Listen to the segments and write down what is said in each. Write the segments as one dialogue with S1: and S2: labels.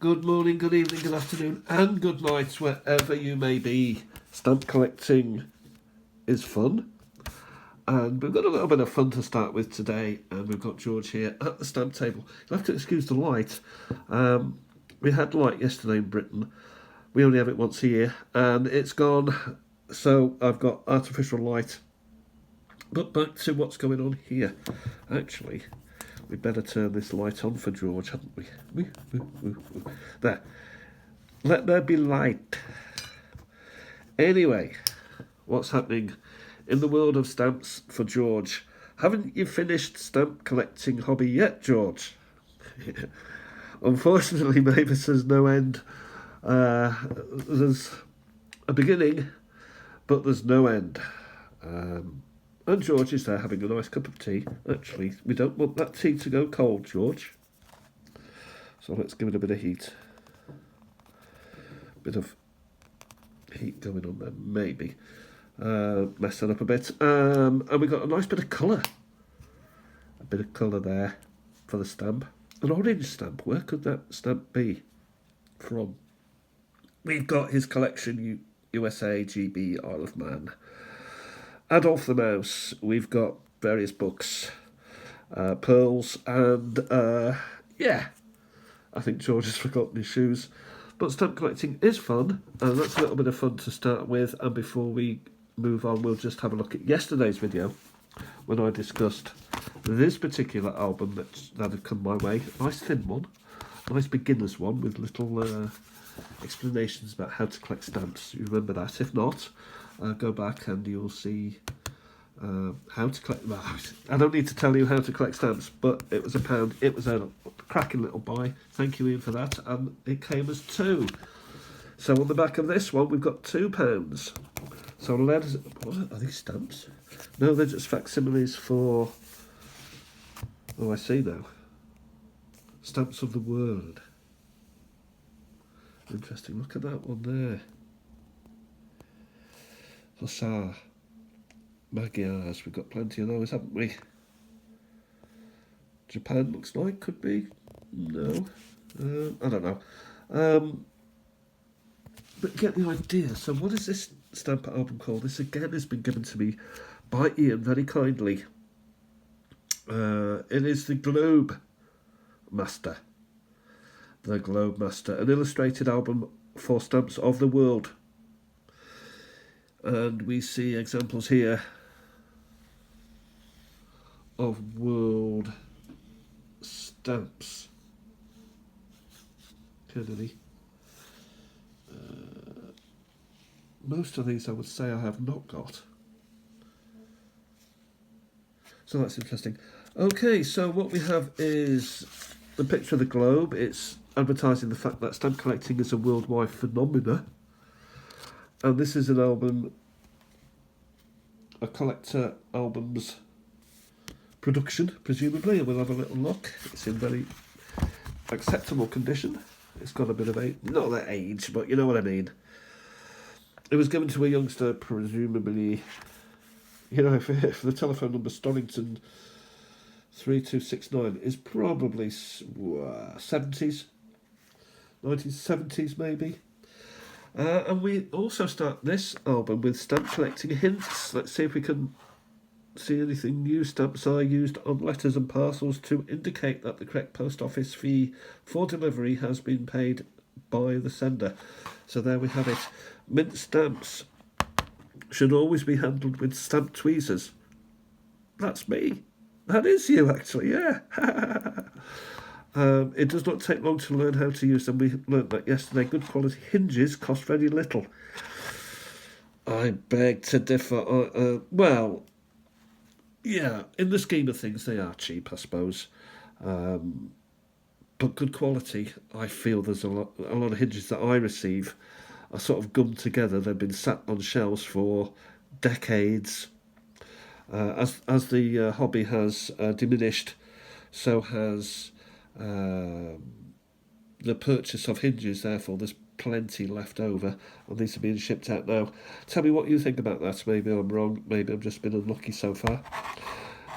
S1: Good morning, good evening, good afternoon, and good night, wherever you may be. Stamp collecting is fun, and we've got a little bit of fun to start with today, and we've got George here at the stamp table. You'll have to excuse the light. We had light yesterday in Britain. We only have it once a year, and it's gone, so I've got artificial light. But back to what's going on here. Actually, we'd better turn this light on for George, hadn't we? There. Let there be light. Anyway, what's happening in the world of stamps for George? Haven't you finished stamp collecting hobby yet, George? Unfortunately, Mavis has no end. There's a beginning, but there's no end. And George is there having a nice cup of tea. Actually, we don't want that tea to go cold, George. So let's give it a bit of heat. Bit of heat going on there, maybe. Mess that up a bit. And we got a nice bit of colour. A bit of colour there for the stamp. An orange stamp. Where could that stamp be from? We've got his collection, USA, GB, Isle of Man. Adolf the Mouse. We've got various books, pearls, and yeah, I think George has forgotten his shoes. But stamp collecting is fun, and that's a little bit of fun to start with. And before we move on, we'll just have a look at yesterday's video when I discussed this particular album that had come my way. Nice thin one, nice beginner's one with little explanations about how to collect stamps. You remember that? If not, go back and you'll see how to collect. Well, I don't need to tell you how to collect stamps, but it was £1. It was a cracking little buy. Thank you, Ian, for that. And it came as 2. So on the back of this one, we've got £2. So let us. What are these stamps? No, they're just facsimiles for. Oh, I see now. Stamps of the world. Interesting. Look at that one there. Hussar. Magyars. We've got plenty of those, haven't we? Japan looks like could be. No. I don't know. But get the idea. So what is this stamp album called? This again has been given to me by Ian very kindly. It is the Globe Master. The Globe Master. An illustrated album for stamps of the world. And we see examples here of world stamps. Kennedy. Most of these I would say I have not got. So that's interesting. Okay, so what we have is the picture of the globe. It's advertising the fact that stamp collecting is a worldwide phenomenon. And this is an album, a collector album's production, presumably, and we'll have a little look. It's in very acceptable condition. It's got a bit of age, not that age, but you know what I mean. It was given to a youngster, presumably, you know, if the telephone number Storrington 3269 is probably 70s, 1970s maybe. And we also start this album with stamp collecting hints. Let's see if we can see anything new. Stamps are used on letters and parcels to indicate that the correct post office fee for delivery has been paid by the sender. So there we have it. Mint stamps should always be handled with stamp tweezers. That's me. That is you, actually, yeah. It does not take long to learn how to use them. We learnt that yesterday. Good quality hinges cost very little. I beg to differ. Well, yeah, in the scheme of things, they are cheap, I suppose. But good quality. I feel there's a lot of hinges that I receive are sort of gummed together. They've been sat on shelves for decades. As the hobby has diminished, so has the purchase of hinges. Therefore, there's plenty left over, and these are being shipped out now. Tell me what you think about that. Maybe I'm wrong. Maybe I've just been unlucky so far.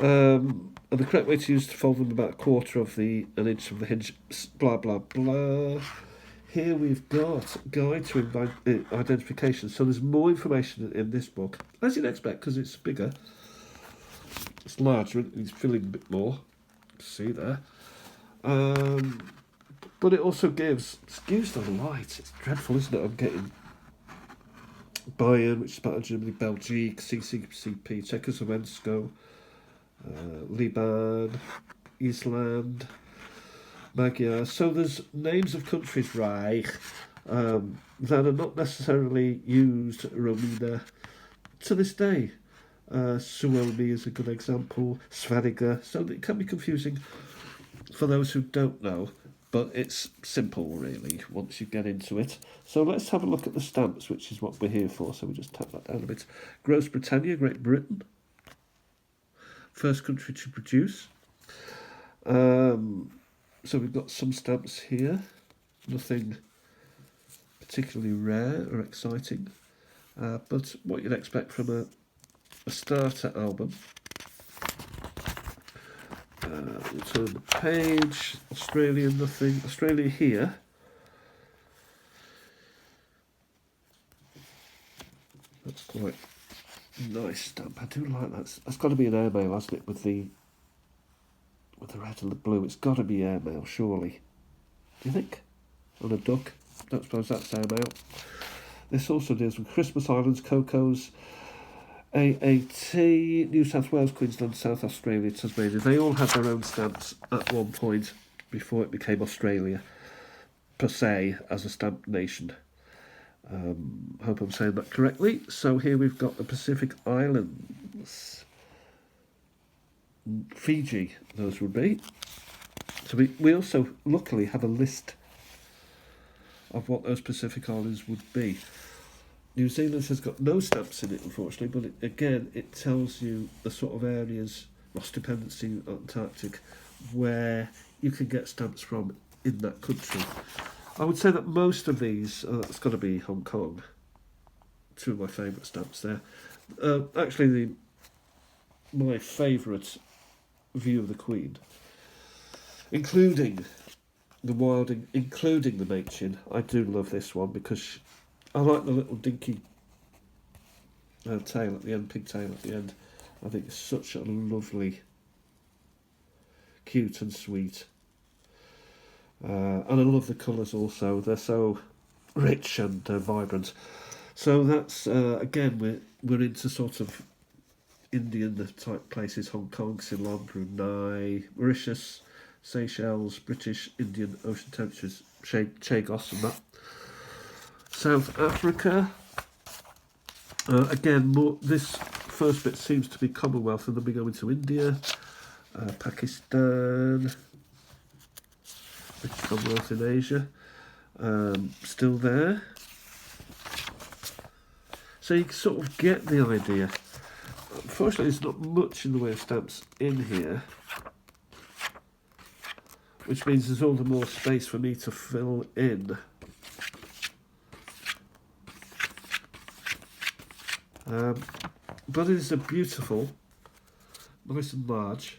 S1: And the correct way to use to fold them about an inch of the hinge. Blah blah blah. here we've got guide to identification. So there's more information in this book, as you'd expect, because it's bigger. It's larger, it's filling a bit more. See there. But it also gives, excuse the light, it's dreadful, isn't it? I'm getting Bayern, which is part of Germany, Belgique, CCCP, Czechoslovakia, Liban, Iceland, Magyar. So there's names of countries, Reich, that are not necessarily used Romina to this day. Suomi is a good example, Sveriga, so it can be confusing for those who don't know, but it's simple really once you get into it. So let's have a look at the stamps, which is what we're here for. So we just tap that down a bit. Gross Britannia, Great Britain, first country to produce. So we've got some stamps here, nothing particularly rare or exciting, but what you'd expect from a starter album. We'll turn the page. Australia, nothing. Australia here. That's quite nice stamp. I do like that. That's got to be an airmail, hasn't it? With the red and the blue. It's got to be airmail, surely. Do you think? On a duck. Don't suppose that's airmail. This also deals with Christmas Islands, Cocos, AAT, New South Wales, Queensland, South Australia, Tasmania. They all had their own stamps at one point before it became Australia, per se, as a stamped nation. Hope I'm saying that correctly. So here we've got the Pacific Islands. Fiji, those would be. So we also, luckily, have a list of what those Pacific Islands would be. New Zealand has got no stamps in it, unfortunately, but it tells you the sort of areas, Ross Dependency, Antarctic, where you can get stamps from in that country. I would say that most of these, it's got to be Hong Kong, two of my favourite stamps there. Actually, my favourite view of the Queen, including the Wilding, including the Machin. I do love this one because I like the little dinky tail at the end, pigtail at the end. I think it's such a lovely, cute and sweet. And I love the colours also. They're so rich and vibrant. So that's, again, we're into sort of Indian type places, Hong Kong, Ceylon, Brunei, Mauritius, Seychelles, British, Indian, Ocean Temperatures, Chagos and that. South Africa, again, this first bit seems to be Commonwealth, and then we go into India, Pakistan, British Commonwealth in Asia, still there. So you sort of get the idea. Unfortunately, there's not much in the way of stamps in here, which means there's all the more space for me to fill in. But it is a beautiful, nice and large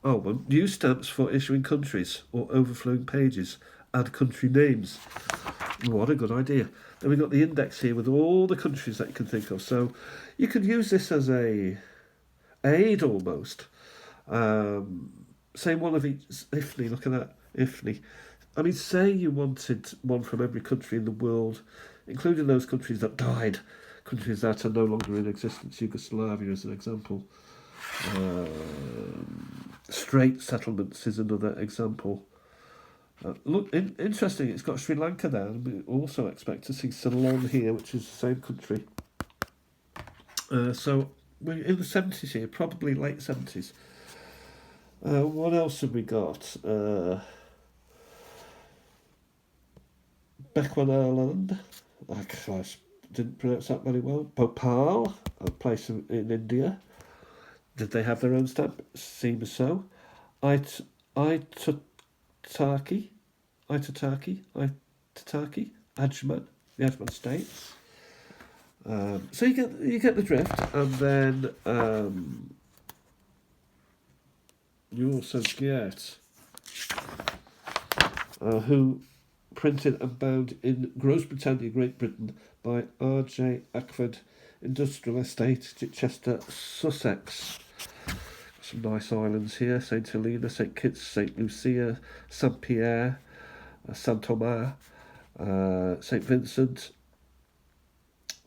S1: album. New stamps for issuing countries or overflowing pages. Add country names. What a good idea. Then we've got the index here with all the countries that you can think of. So you could use this as a aid almost. Say one of each. IFNI, look at that. IFNI. I mean, say you wanted one from every country in the world, including those countries that died. Countries that are no longer in existence, Yugoslavia as an example. Strait settlements is another example. Look, interesting, it's got Sri Lanka there, and we also expect to see Ceylon here, which is the same country. So we're in the 70s here, probably late 70s. What else have we got? Bechuanaland. I didn't pronounce that very well. Bhopal, a place in India. Did they have their own stamp? Seems so. Aitataki, Ajman, the Ajman States. So you get the drift, and then you also get who printed and bound in Gross Britannia, Great Britain by R.J. Ackford Industrial Estate, Chichester, Sussex. Some nice islands here: St Helena, St Kitts, St Lucia, Saint Pierre, Saint Thomas, St Vincent.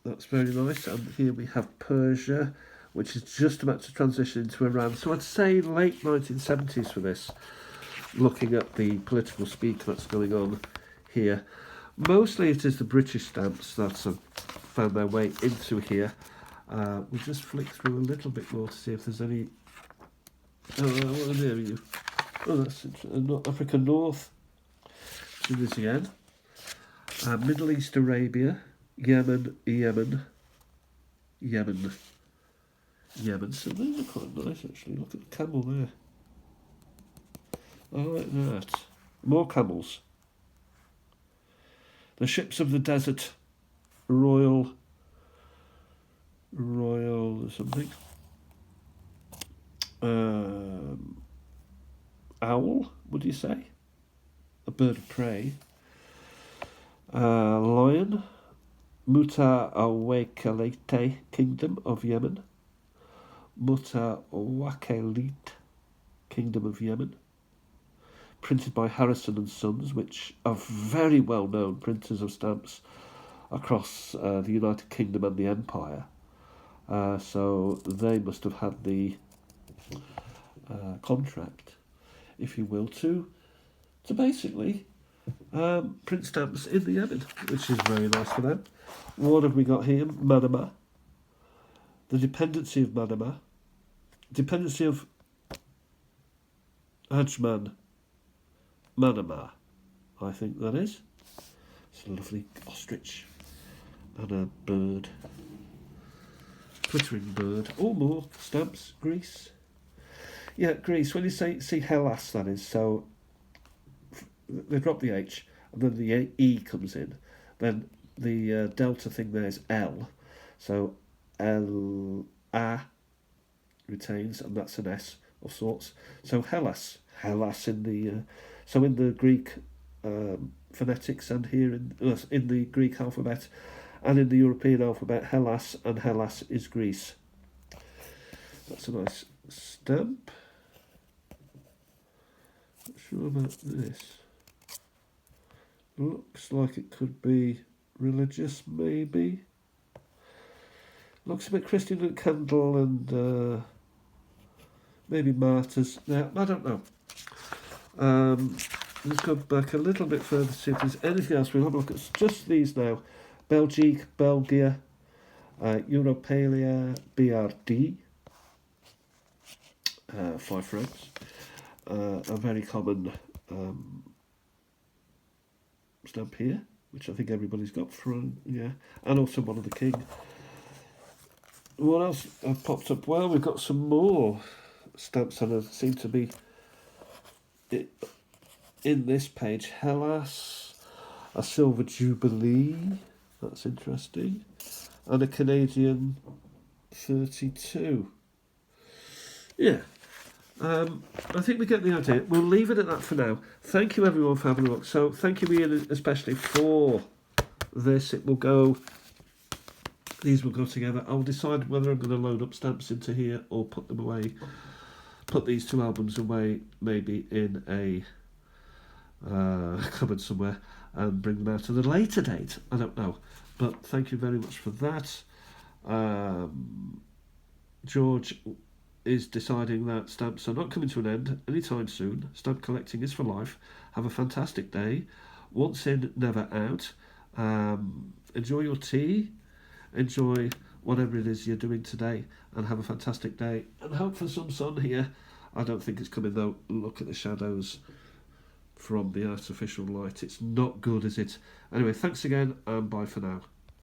S1: That's very nice. And here we have Persia, which is just about to transition into Iran. So I'd say late 1970s for this, looking at the political speak that's going on here. Mostly it is the British stamps that have found their way into here. We'll just flick through a little bit more to see if there's any... what area are you? Oh, that's Africa North, Tunisia, Middle East, Arabia, Yemen. So those are quite nice actually. Look at the camel there. I like that. More camels. The ships of the desert, Royal something. Owl, would you say? A bird of prey. Lion, Mutawakelite, Kingdom of Yemen. Mutawakelite, Kingdom of Yemen. Printed by Harrison and Sons, which are very well known printers of stamps across the United Kingdom and the Empire. So they must have had the contract, if you will, to basically print stamps in the Yemen, which is very nice for them. What have we got here? Manama. The dependency of Manama. Dependency of Ajman. Manama, I think that is. It's a lovely ostrich and a bird. Twittering bird. Oh, more stamps. Greece. Yeah, Greece. When you see Hellas, that is. So they drop the H and then the E comes in. Then the delta thing there is L. So L-A retains, and that's an S of sorts. So Hellas in the... So in the Greek phonetics and here in the Greek alphabet and in the European alphabet, Hellas, and Hellas is Greece. That's a nice stamp. Not sure about this. Looks like it could be religious, maybe. Looks a bit Christian and Candle and maybe Martyrs. Yeah, I don't know. Let's go back a little bit further to see if there's anything else. We'll have a look at just these now. Belgique, Belgia, Europalia, BRD, 5 francs. A very common stamp here, which I think everybody's got from, yeah, and also one of the king. What else have popped up? Well, we've got some more stamps that seem to be in this page. Hellas, a silver jubilee, that's interesting, and a Canadian 32. Yeah, I think we get the idea. We'll leave it at that for now. Thank you everyone for having a look. So thank you Ian especially for this. These will go together. I'll decide whether I'm going to load up stamps into here or put them away. Put these 2 albums away, maybe in a cupboard somewhere, and bring them out at a later date. I don't know. But thank you very much for that. George is deciding that stamps are not coming to an end anytime soon. Stamp collecting is for life. Have a fantastic day. Once in, never out. Enjoy your tea. Enjoy whatever it is you're doing today, and have a fantastic day, and hope for some sun here. I don't think it's coming though. Look at the shadows from the artificial light. It's not good, is it? Anyway, thanks again, and bye for now.